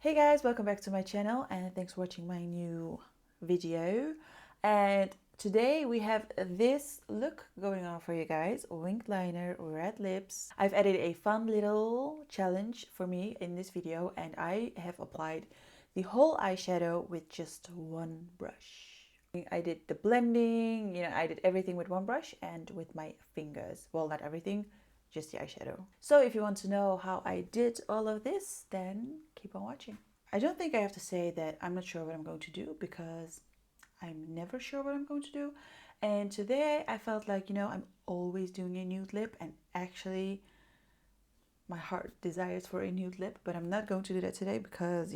Hey guys, welcome back to my channel and thanks for watching my new video. And today we have this look going on for you guys. Winged liner, red lips. I've added a fun little challenge for me in this video and I have applied the whole eyeshadow with just one brush. I did the blending, I did everything with one brush and with my fingers. Well, not everything, just the eyeshadow. So if you want to know how I did all of this, then keep on watching. I don't think I have to say that I'm not sure what I'm going to do because I'm never sure what I'm going to do. And today I felt like, I'm always doing a nude lip and actually my heart desires for a nude lip, but I'm not going to do that today because,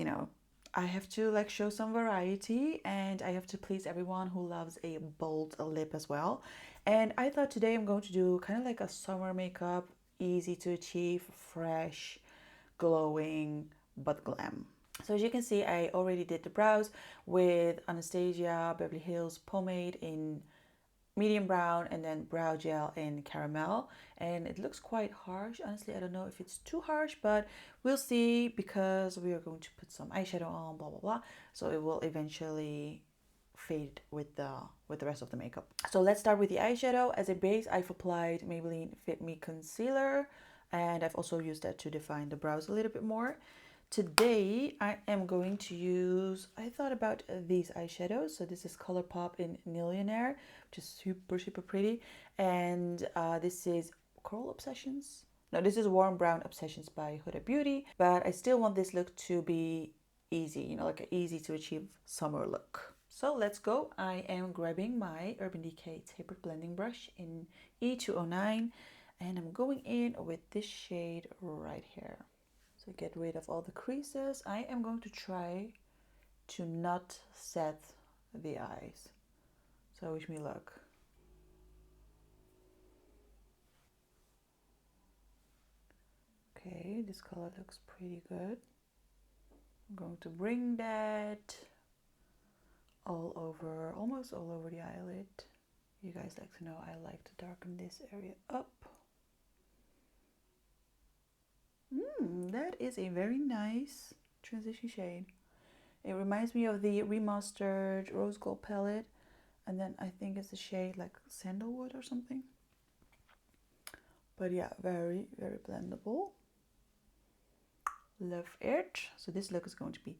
I have to show some variety and I have to please everyone who loves a bold lip as well. And I thought today I'm going to do kind of like a summer makeup, easy to achieve, fresh, glowing, but glam. So as you can see, I already did the brows with Anastasia Beverly Hills pomade in medium brown and then brow gel in caramel, and it looks quite harsh. Honestly, I don't know if it's too harsh, but we'll see because we are going to put some eyeshadow on, blah blah blah, so it will eventually fade with the rest of the makeup. So let's start with the eyeshadow. As a base, I've applied Maybelline Fit Me concealer and I've also used that to define the brows a little bit more. Today I am going to use, I thought about these eyeshadows. So this is ColourPop in Millionaire, which is super pretty, and this is Coral Obsessions. No, this is Warm Brown Obsessions by Huda Beauty, but I still want this look to be easy, like an easy to achieve summer look. So let's go. I am grabbing my Urban Decay tapered blending brush in E209 and I'm going in with this shade right here. So get rid of all the creases. I am going to try to not set the eyes. So wish me luck. Okay, this color looks pretty good. I'm going to bring that all over, almost all over the eyelid. You guys like to know I like to darken this area up. That is a very nice transition shade. It reminds me of the remastered rose gold palette, and then I think it's a shade like sandalwood or something. But yeah, very blendable. Love it. So this look is going to be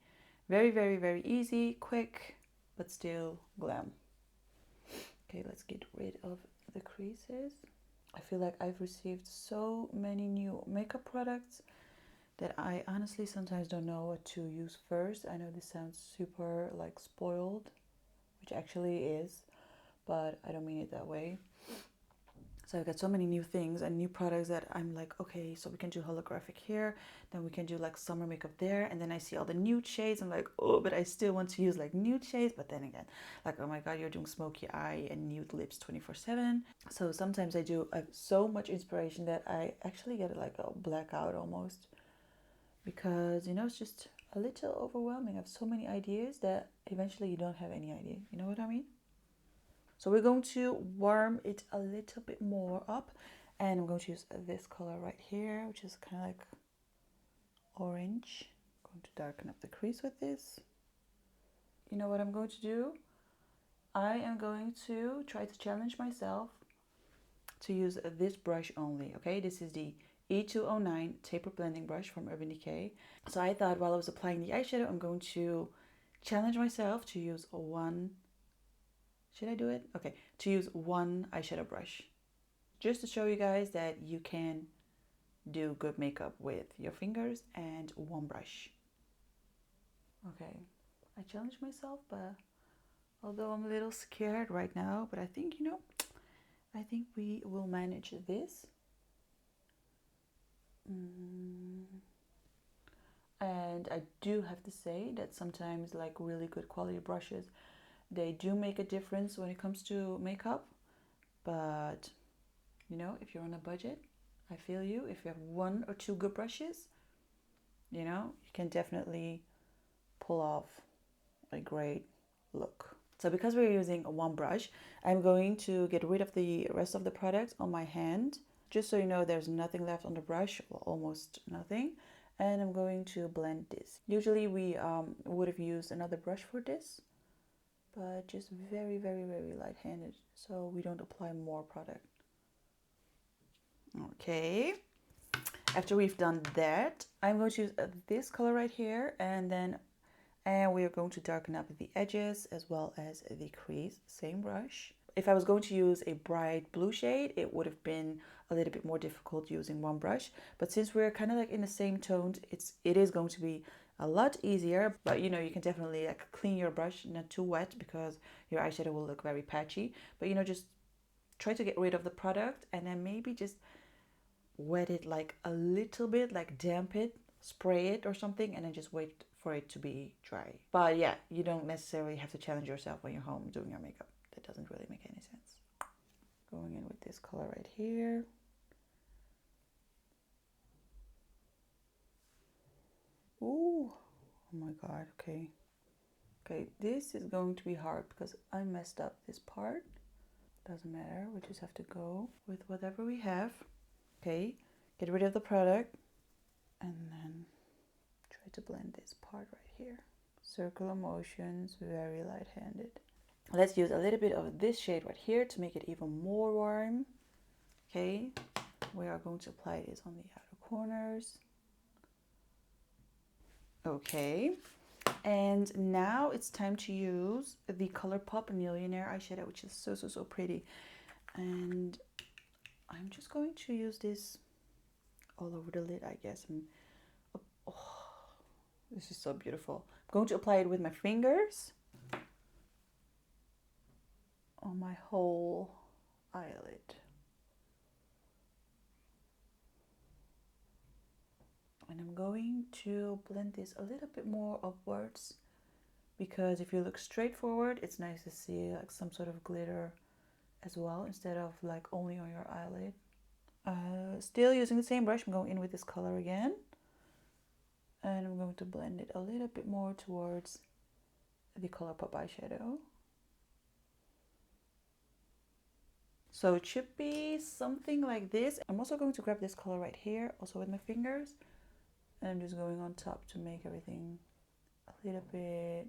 very easy, quick, but still glam. Okay, let's get rid of the creases. I feel like I've received so many new makeup products that I honestly sometimes don't know what to use first. I know this sounds super spoiled, which actually is, but I don't mean it that way. So I've got so many new things and new products that I'm like, okay, so we can do holographic here, then we can do summer makeup there, and then I see all the nude shades. I'm like, oh, but I still want to use nude shades. But then again, oh my god, you're doing smoky eye and nude lips 24/7. So sometimes I have so much inspiration that I actually get a blackout almost, because it's just a little overwhelming. I have so many ideas that eventually you don't have any idea. You know what I mean? So we're going to warm it a little bit more up, and I'm going to use this color right here, which is kind of like orange. I'm going to darken up the crease with this. You know what I'm going to do? I am going to try to challenge myself to use this brush only, okay? This is the E209 taper blending brush from Urban Decay. So I thought while I was applying the eyeshadow, I'm going to challenge myself to use one. Should I do it? Okay, to use one eyeshadow brush. Just to show you guys that you can do good makeup with your fingers and one brush. Okay, I challenged myself, but although I'm a little scared right now, but I think, I think we will manage this. And I do have to say that sometimes really good quality brushes, they do make a difference when it comes to makeup. But if you're on a budget, I feel you. If you have one or two good brushes, you can definitely pull off a great look. So because we're using one brush, I'm going to get rid of the rest of the product on my hand. Just so you know, there's nothing left on the brush, well, almost nothing. And I'm going to blend this. Usually we would have used another brush for this, but just very, very, very light-handed, so we don't apply more product. Okay, after we've done that, I'm going to use this color right here, and we are going to darken up the edges as well as the crease, same brush. If I was going to use a bright blue shade, it would have been a little bit more difficult using one brush. But since we're kind of like in the same tones, it is going to be a lot easier. But you know, you can definitely like clean your brush, not too wet, because your eyeshadow will look very patchy. But you know, just try to get rid of the product and then maybe just wet it like a little bit, like damp it, spray it or something, and then just wait for it to be dry. But yeah, you don't necessarily have to challenge yourself when you're home doing your makeup. That doesn't really make any sense. Going in with this color right here. Ooh, oh my god, okay. Okay, this is going to be hard because I messed up this part. Doesn't matter, we just have to go with whatever we have. Okay, get rid of the product and then try to blend this part right here. Circular motions, very light-handed. Let's use a little bit of this shade right here to make it even more warm. Okay, we are going to apply this on the outer corners. Okay, and now it's time to use the ColourPop Millionaire eyeshadow, which is so pretty. And I'm just going to use this all over the lid, I guess. Oh, this is so beautiful. I'm going to apply it with my fingers on my whole eyelid. And I'm going to blend this a little bit more upwards, because if you look straight forward, it's nice to see like some sort of glitter as well, instead of like only on your eyelid. Still using the same brush, I'm going in with this color again. And I'm going to blend it a little bit more towards the ColourPop eyeshadow. So it should be something like this. I'm also going to grab this color right here, also with my fingers. And I'm just going on top to make everything a little bit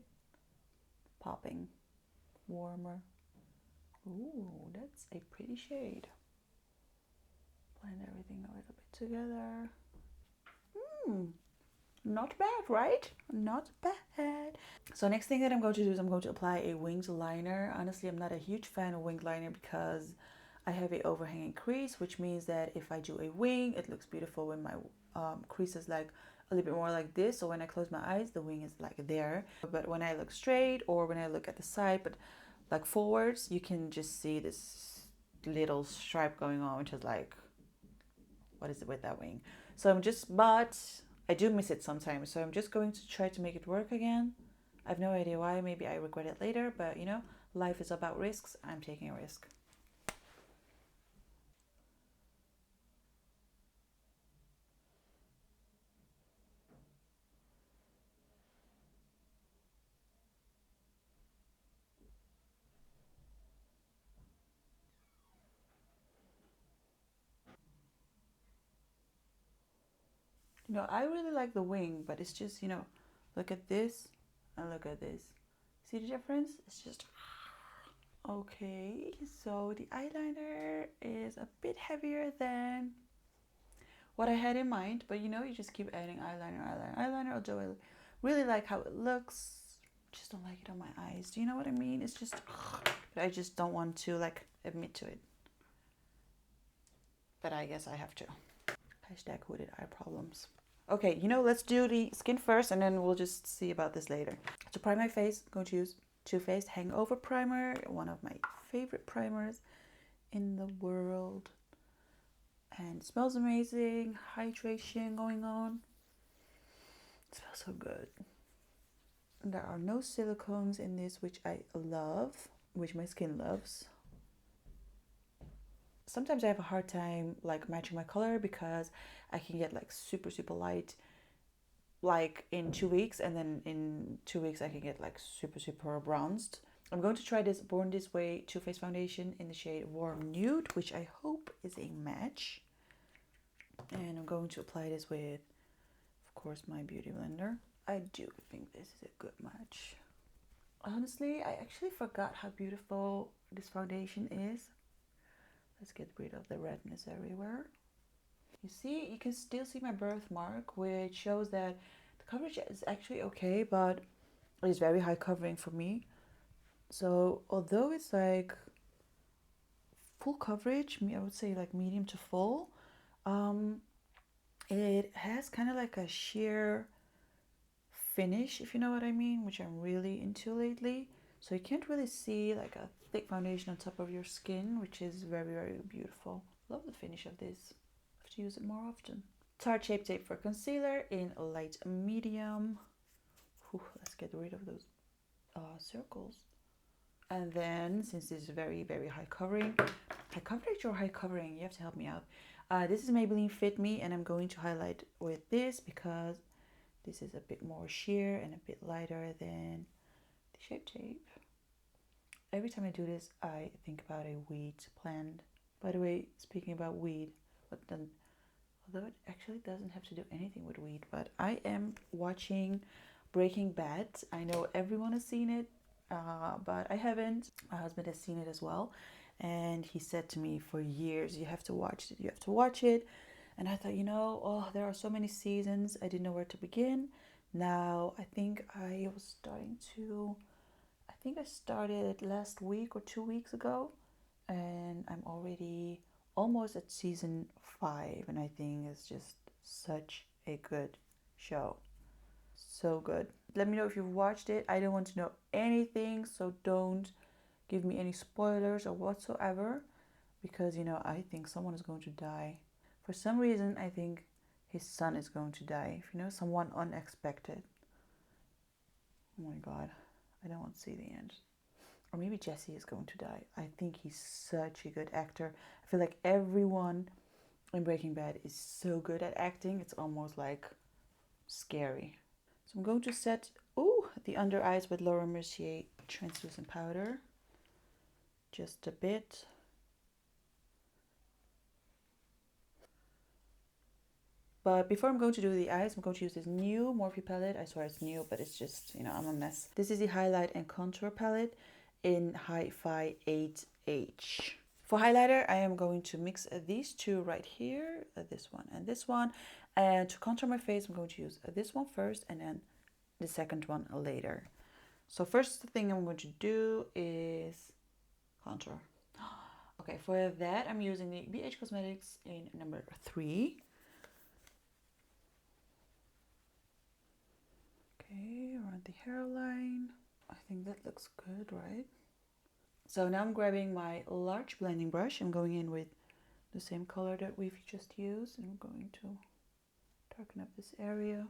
popping, warmer. Ooh, that's a pretty shade. Blend everything a little bit together. Not bad, right? Not bad. So next thing that I'm going to do is I'm going to apply a winged liner. Honestly, I'm not a huge fan of winged liner because I have a overhanging crease, which means that if I do a wing, it looks beautiful when my crease is like a little bit more like this. So when I close my eyes, the wing is like there. But when I look straight or when I look at the side, but like forwards, you can just see this little stripe going on, which is like, what is it with that wing? So but I do miss it sometimes. So I'm just going to try to make it work again. I have no idea why. Maybe I regret it later, but you know, life is about risks. I'm taking a risk. You know, I really like the wing, but it's just, you know, look at this and look at this. See the difference? It's just... Okay, so the eyeliner is a bit heavier than what I had in mind, but you know, you just keep adding eyeliner, although I really like how it looks. Just don't like it on my eyes. Do you know what I mean? It's just, I just don't want to like admit to it. But I guess I have to. Hashtag hooded eye problems. Okay, you know, let's do the skin first and then we'll just see about this later. To prime my face, I'm going to use Too Faced Hangover Primer, one of my favorite primers in the world. And it smells amazing, hydration going on. It smells so good. There are no silicones in this, which I love, which my skin loves. Sometimes I have a hard time like matching my color because I can get like super light like in 2 weeks, and then in 2 weeks I can get like super bronzed. I'm going to try this Born This Way Too Faced foundation in the shade Warm Nude, which I hope is a match. And I'm going to apply this with, of course my beauty blender. I do think this is a good match. Honestly, I actually forgot how beautiful this foundation is. Let's get rid of the redness everywhere. You see, you can still see my birthmark, which shows that the coverage is actually okay, but it's very high covering for me. So although it's like full coverage, I would say like medium to full, it has kind of like a sheer finish, if you know what I mean, which I'm really into lately. So you can't really see like a thick foundation on top of your skin, which is very, very beautiful. Love the finish of this. I have to use it more often. Tarte Shape Tape for concealer in light medium. Whew, let's get rid of those circles. And then, since this is very, very high coverage or high covering, you have to help me out. This is Maybelline Fit Me, and I'm going to highlight with this because this is a bit more sheer and a bit lighter than the Shape Tape. Every time I do this, I think about a weed plant. By the way, speaking about weed, although it actually doesn't have to do anything with weed, but I am watching Breaking Bad. I know everyone has seen it, but I haven't. My husband has seen it as well, and he said to me for years, you have to watch it, you have to watch it. And I thought, oh, there are so many seasons, I didn't know where to begin. Now I think I started last week or 2 weeks ago, and I'm already almost at season 5, and I think it's just such a good show. So good. Let me know if you've watched it. I don't want to know anything, so don't give me any spoilers or whatsoever, because I think someone is going to die. For some reason, I think his son is going to die. Someone unexpected. Oh my god, I don't want to see the end. Or maybe Jesse is going to die. I think he's such a good actor. I feel like everyone in Breaking Bad is so good at acting. It's almost like scary. So I'm going to set the under eyes with Laura Mercier translucent powder. Just a bit. But before I'm going to do the eyes, I'm going to use this new Morphe palette. I swear it's new, but it's just, I'm a mess. This is the highlight and contour palette in Hi-Fi 8H. For highlighter, I am going to mix these two right here, this one and this one. And to contour my face, I'm going to use this one first and then the second one later. So first thing I'm going to do is contour. Okay, for that, I'm using the BH Cosmetics in number 3. Okay, around the hairline. I think that looks good, right? So now I'm grabbing my large blending brush. I'm going in with the same color that we've just used, and I'm going to darken up this area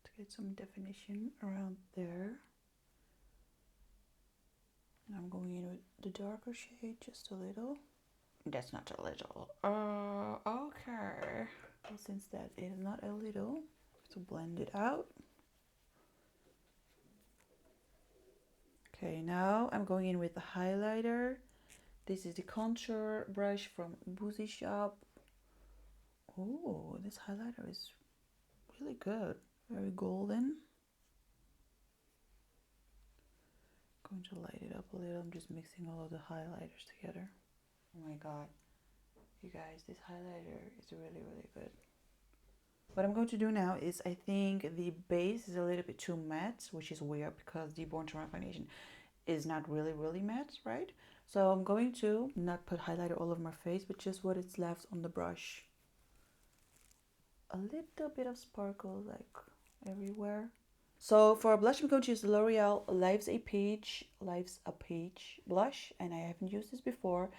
to get some definition around there. And I'm going in with the darker shade, just a little. That's not a little. Okay. Well, since that is not a little, to blend it out. Okay, now I'm going in with the highlighter. This is the contour brush from Boozy Shop. Oh, this highlighter is really good. Very golden. Going to light it up a little. I'm just mixing all of the highlighters together. Oh my god. You guys, this highlighter is really, really good. What I'm going to do now is, I think the base is a little bit too matte, which is weird because the Born to Run foundation is not really, really matte, right? So I'm going to not put highlighter all over my face, but just what is left on the brush. A little bit of sparkle like everywhere. So for blush, I'm going to use the L'Oreal Life's a Peach blush, and I haven't used this before,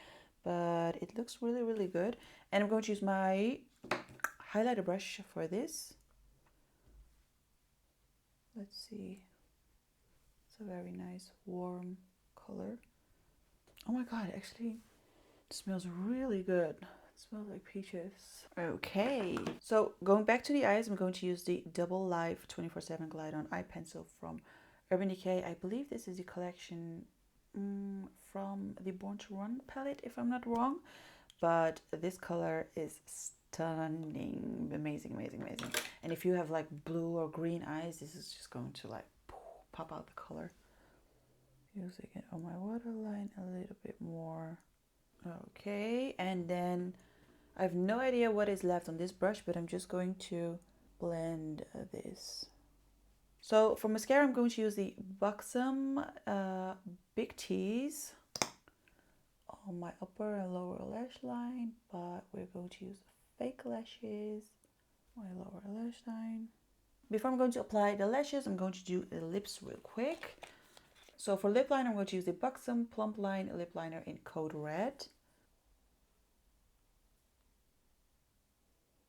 but it looks really, really good. And I'm going to use my highlighter brush for this. Let's see. It's a very nice warm color. Oh my god, actually it smells really good. It smells like peaches. Okay, so going back to the eyes, I'm going to use the Double Life 24/7 Glide On Eye Pencil from Urban Decay. I believe this is the collection from the Born to Run palette, if I'm not wrong. but this color is stunning. Amazing, amazing, amazing. And if you have like blue or green eyes, this is just going to like pop out the color. Using it on my waterline a little bit more. Okay, and then I have no idea what is left on this brush, but I'm just going to blend this. So for mascara, I'm going to use the Buxom Big T's on my upper and lower lash line, but we're going to use fake lashes, my lower lash line. Before I'm going to apply the lashes, I'm going to do the lips real quick. So for lip liner, I'm going to use the Buxom Plump Line Lip Liner in Code Red.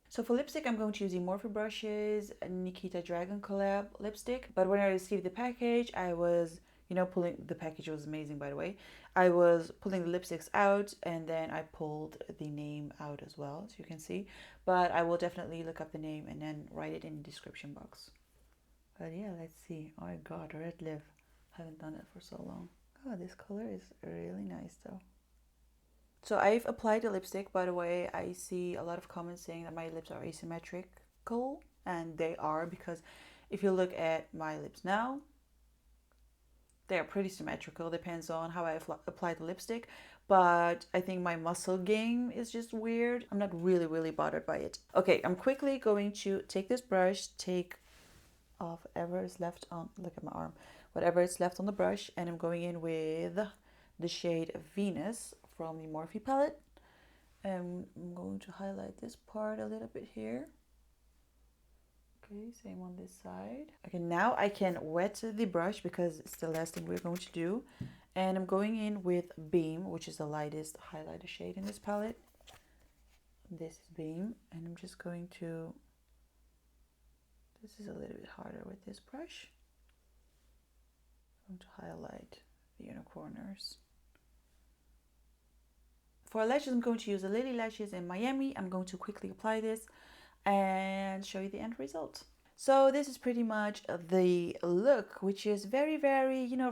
So for lipstick, I'm going to use the Morphe Brushes Nikita Dragon collab lipstick. But when I received the package, I was, the package was amazing, by the way. I was pulling the lipsticks out, and then I pulled the name out as well, as you can see. But I will definitely look up the name and then write it in the description box. But yeah, let's see. Oh my god, red lip. Haven't done it for so long. Oh, this color is really nice though. So I've applied the lipstick. By the way, I see a lot of comments saying that my lips are asymmetrical, and they are, because if you look at my lips now, they are pretty symmetrical. Depends on how I apply the lipstick, but I think my muscle game is just weird. I'm not really bothered by it. Okay, I'm quickly going to take this brush, take off whatever is left on, look at my arm, whatever is left on the brush, and I'm going in with the shade Venus from the Morphe palette. I'm going to highlight this part a little bit here. Okay, same on this side. Okay, now I can wet the brush because it's the last thing we're going to do. And I'm going in with Beam, which is the lightest highlighter shade in this palette. This is Beam, and I'm just going to, this is a little bit harder with this brush. I'm going to highlight the inner corners. For lashes, I'm going to use the Lily lashes in Miami. I'm going to quickly apply this and show you the end result. So this is pretty much the look, which is very,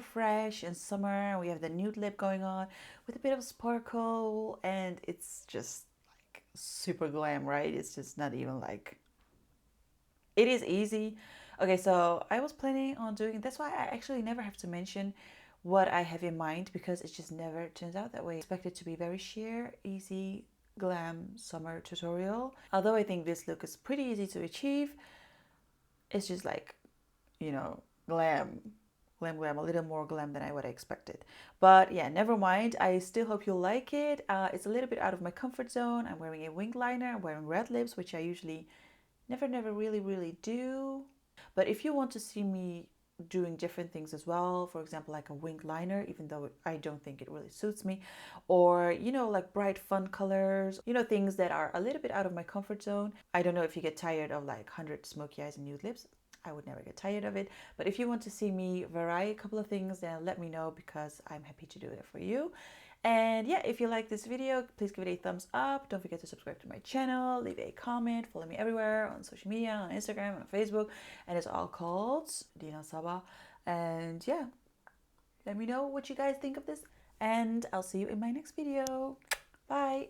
fresh and summer. We have the nude lip going on with a bit of sparkle, and it's just like super glam, right? It's just not even like, it is easy. Okay, so I was planning on doing, that's why I actually never have to mention what I have in mind, because it just never turns out that way. I expect it to be very sheer, easy, glam summer tutorial. Although I think this look is pretty easy to achieve, it's just like, glam, a little more glam than I would have expected. But yeah, never mind. I still hope you'll like it. It's a little bit out of my comfort zone. I'm wearing a winged liner, I'm wearing red lips, which I usually never really do. But if you want to see me doing different things as well, for example, like a winged liner, even though I don't think it really suits me, or like bright fun colors, things that are a little bit out of my comfort zone. I don't know if you get tired of like 100 smoky eyes and nude lips. I would never get tired of it, but if you want to see me vary a couple of things, then let me know, because I'm happy to do it for you. And yeah, if you like this video, please give it a thumbs up. Don't forget to subscribe to my channel, leave a comment, follow me everywhere on social media, on Instagram, on Facebook, and it's all called Dilan Sabah. And yeah, let me know what you guys think of this, and I'll see you in my next video. Bye!